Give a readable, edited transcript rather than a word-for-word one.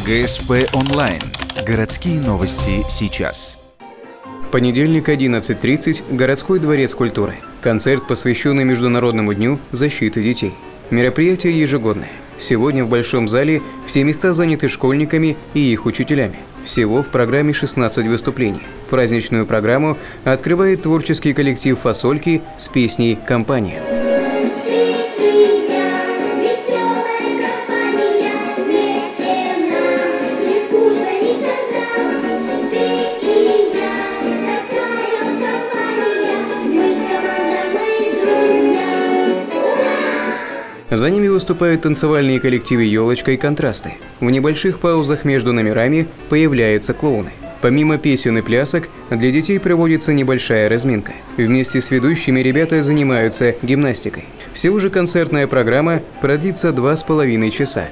ГСП онлайн. Городские новости сейчас. Понедельник, 11:30. Городской дворец культуры. Концерт, посвященный Международному дню защиты детей. Мероприятие ежегодное. Сегодня в Большом зале все места заняты школьниками и их учителями. Всего в программе 16 выступлений. Праздничную программу открывает творческий коллектив «Фасольки» с песней «Компания». За ними выступают танцевальные коллективы «Елочка» и «Контрасты». В небольших паузах между номерами появляются клоуны. Помимо песен и плясок, для детей проводится небольшая разминка. Вместе с ведущими ребята занимаются гимнастикой. Всего же концертная программа продлится 2,5 часа.